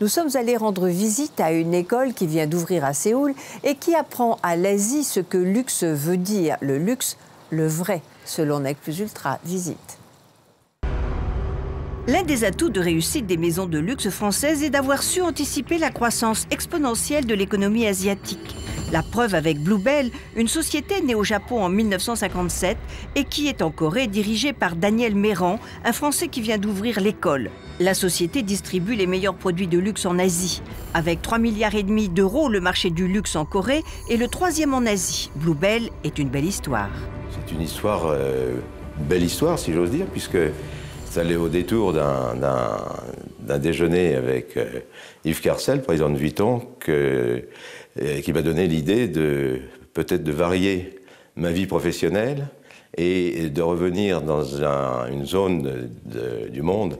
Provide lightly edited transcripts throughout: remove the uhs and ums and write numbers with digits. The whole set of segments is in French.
Nous sommes allés rendre visite à une école qui vient d'ouvrir à Séoul et qui apprend à l'Asie ce que luxe veut dire. Le luxe, le vrai, selon Nec Plus Ultra. Visite. L'un des atouts de réussite des maisons de luxe françaises est d'avoir su anticiper la croissance exponentielle de l'économie asiatique. La preuve avec Bluebell, une société née au Japon en 1957 et qui est en Corée, dirigée par Daniel Méran, un Français qui vient d'ouvrir l'école. La société distribue les meilleurs produits de luxe en Asie. Avec 3,5 milliards d'euros, le marché du luxe en Corée est le 3e en Asie. Bluebell est une belle histoire. C'est une histoire, belle histoire si j'ose dire, puisque ça allait au détour d'un déjeuner avec Yves Carcel, président de Vuitton, qui m'a donné l'idée de peut-être de varier ma vie professionnelle et de revenir dans une zone du monde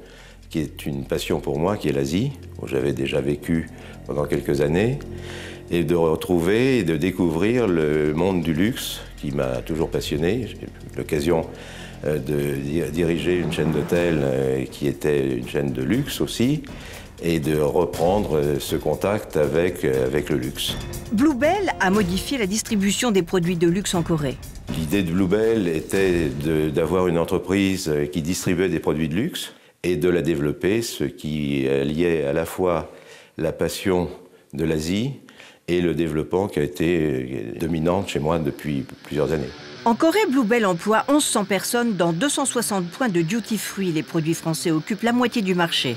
qui est une passion pour moi, qui est l'Asie, où j'avais déjà vécu pendant quelques années, et de retrouver et de découvrir le monde du luxe qui m'a toujours passionné. J'ai eu l'occasion de diriger une chaîne d'hôtels qui était une chaîne de luxe aussi, et de reprendre ce contact avec le luxe. Bluebell a modifié la distribution des produits de luxe en Corée. L'idée de Bluebell était d'avoir une entreprise qui distribuait des produits de luxe et de la développer, ce qui liait à la fois la passion de l'Asie et le développement qui a été dominant chez moi depuis plusieurs années. En Corée, Bluebell emploie 1100 personnes dans 260 points de duty-free. Les produits français occupent la moitié du marché.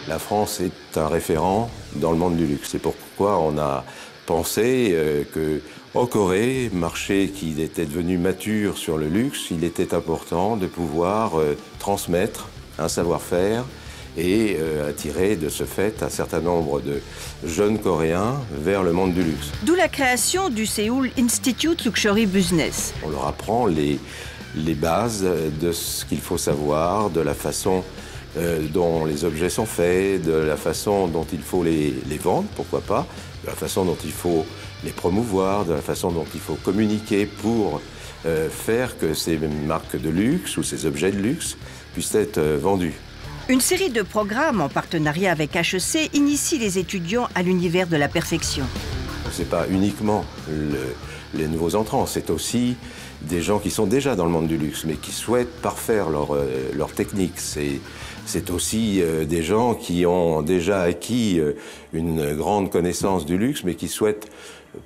La France est un référent dans le monde du luxe. C'est pourquoi on a pensé qu'en Corée, marché qui était devenu mature sur le luxe, il était important de pouvoir transmettre un savoir-faire et attirer de ce fait un certain nombre de jeunes Coréens vers le monde du luxe. D'où la création du Seoul Institute Luxury Business. On leur apprend les bases de ce qu'il faut savoir, de la façon dont les objets sont faits, de la façon dont il faut les vendre, pourquoi pas, de la façon dont il faut les promouvoir, de la façon dont il faut communiquer pour faire que ces marques de luxe ou ces objets de luxe puissent être vendus. Une série de programmes en partenariat avec HEC initie les étudiants à l'univers de la perfection. Ce n'est pas uniquement les nouveaux entrants, c'est aussi des gens qui sont déjà dans le monde du luxe, mais qui souhaitent parfaire leur technique. C'est aussi des gens qui ont déjà acquis une grande connaissance du luxe, mais qui souhaitent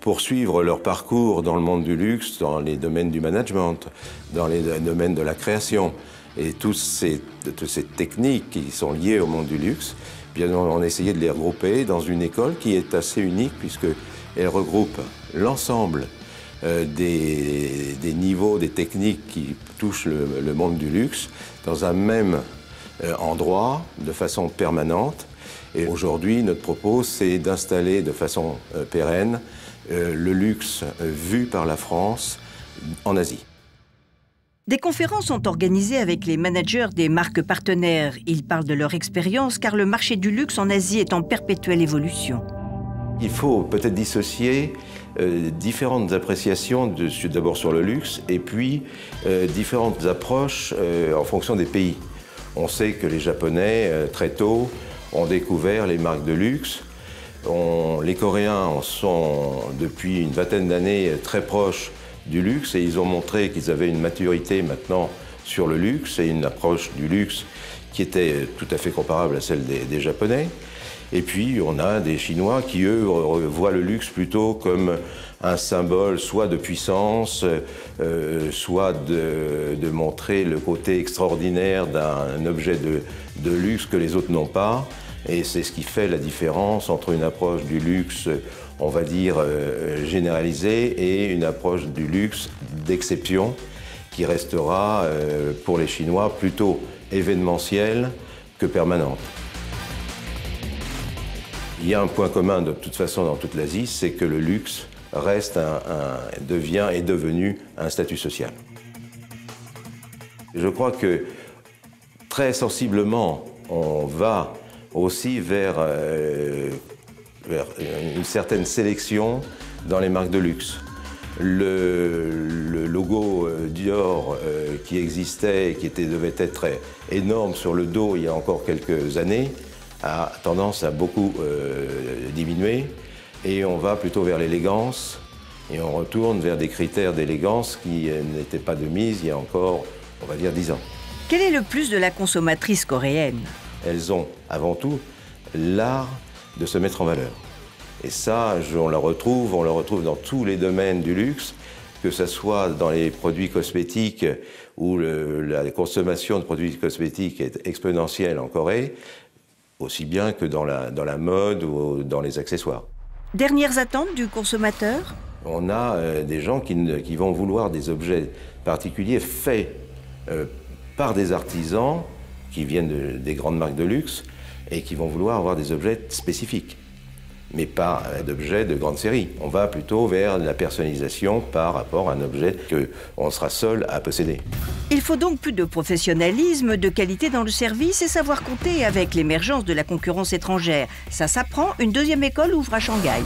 poursuivre leur parcours dans le monde du luxe, dans les domaines du management, dans les domaines de la création. Et toutes ces techniques qui sont liées au monde du luxe, bien on a essayé de les regrouper dans une école qui est assez unique, puisqu'elle regroupe l'ensemble des niveaux, des techniques qui touchent le monde du luxe dans un même endroit, de façon permanente. Et aujourd'hui, notre propos, c'est d'installer de façon pérenne le luxe vu par la France en Asie. Des conférences sont organisées avec les managers des marques partenaires. Ils parlent de leur expérience car le marché du luxe en Asie est en perpétuelle évolution. Il faut peut-être dissocier différentes appréciations d'abord sur le luxe et puis différentes approches en fonction des pays. On sait que les Japonais, très tôt, ont découvert les marques de luxe. Les Coréens en sont, depuis une vingtaine d'années, très proches du luxe et ils ont montré qu'ils avaient une maturité maintenant sur le luxe et une approche du luxe qui était tout à fait comparable à celle des Japonais. Et puis on a des Chinois qui, eux, voient le luxe plutôt comme un symbole soit de puissance, soit de montrer le côté extraordinaire d'un objet de luxe que les autres n'ont pas. Et c'est ce qui fait la différence entre une approche du luxe, on va dire, généralisée et une approche du luxe d'exception qui restera, pour les Chinois, plutôt événementielle que permanente. Il y a un point commun de toute façon dans toute l'Asie, c'est que le luxe reste est devenu un statut social. Je crois que très sensiblement, on va aussi vers une certaine sélection dans les marques de luxe. Le logo Dior qui existait et qui devait être énorme sur le dos il y a encore quelques années a tendance à beaucoup diminuer et on va plutôt vers l'élégance et on retourne vers des critères d'élégance qui n'étaient pas de mise il y a encore, on va dire, 10 ans. Quel est le plus de la consommatrice coréenne? Elles ont avant tout l'art de se mettre en valeur. Et ça, on le retrouve dans tous les domaines du luxe, que ce soit dans les produits cosmétiques où la consommation de produits cosmétiques est exponentielle en Corée, aussi bien que dans la mode ou dans les accessoires. Dernières attentes du consommateur? On a des gens qui vont vouloir des objets particuliers faits par des artisans qui viennent des grandes marques de luxe et qui vont vouloir avoir des objets spécifiques, mais pas d'objets de grande série. On va plutôt vers la personnalisation par rapport à un objet qu'on sera seul à posséder. Il faut donc plus de professionnalisme, de qualité dans le service et savoir compter avec l'émergence de la concurrence étrangère. Ça s'apprend, une deuxième école ouvre à Shanghai.